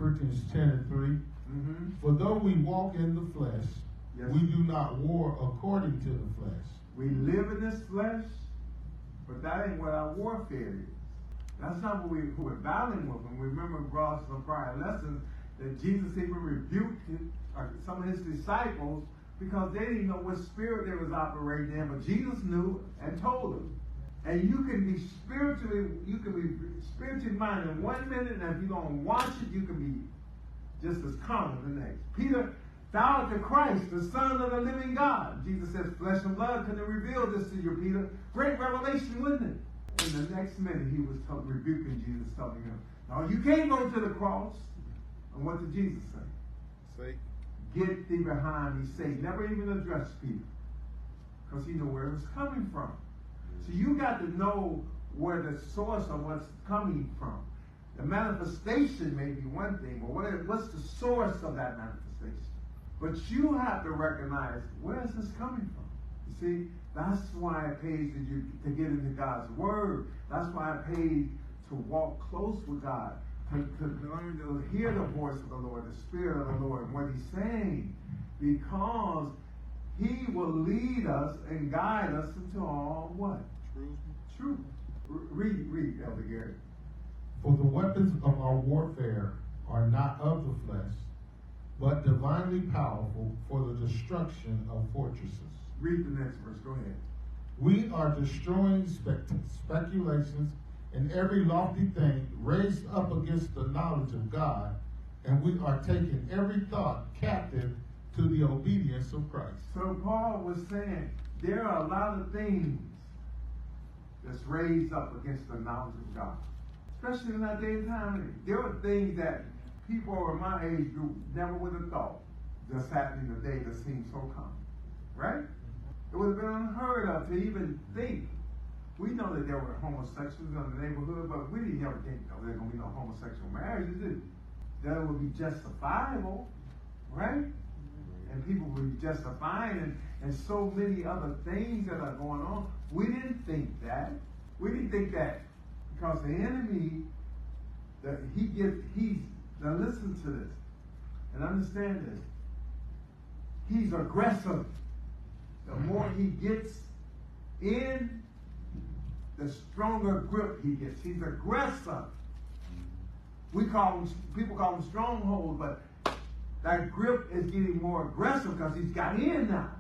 Corinthians 10:3. For though we walk in the flesh, we do not war according to the flesh. We live in this flesh, but that ain't what our warfare is. That's not what we're battling with. And we remember across some prior lessons that Jesus even rebuked some of his disciples because they didn't know what spirit they was operating in, but Jesus knew and told them. And you can be spiritually minded 1 minute, and if you don't watch it, you can be just as carnal the next. Peter, thou art the Christ, the Son of the living God. Jesus says, flesh and blood couldn't reveal this to you, Peter. Great revelation, wouldn't it? In the next minute, he was rebuking Jesus, telling him, no, you can't go to the cross. And what did Jesus say? Get thee behind me, Satan. Never even addressed Peter, because he knew where it was coming from. So you got to know where the source of what's coming from. The manifestation may be one thing, but what's the source of that manifestation? But you have to recognize, where is this coming from? You see, that's why it pays to get into God's Word. That's why it pays to walk close with God, to learn to hear the voice of the Lord, the Spirit of the Lord, and what he's saying. Because he will lead us and guide us into all what? Truth. Read, Elder Gary. For the weapons of our warfare are not of the flesh, but divinely powerful for the destruction of fortresses. Read the next verse. Go ahead. We are destroying speculations and every lofty thing raised up against the knowledge of God, and we are taking every thought captive to the obedience of Christ. So Paul was saying there are a lot of things that's raised up against the knowledge of God. Especially in that day and time. There are things that people in my age group never would have thought just happening today that seems so common. Right? It would have been unheard of to even think. We know that there were homosexuals in the neighborhood, but we didn't ever think there were going to be no homosexual marriages, did we? That it would be justifiable, right? And people would be justifying and so many other things that are going on. We didn't think that. We didn't think that because the enemy, now listen to this and understand this. He's aggressive. The more he gets in, the stronger grip he gets. He's aggressive. People call him strongholds, but that grip is getting more aggressive because he's got in now.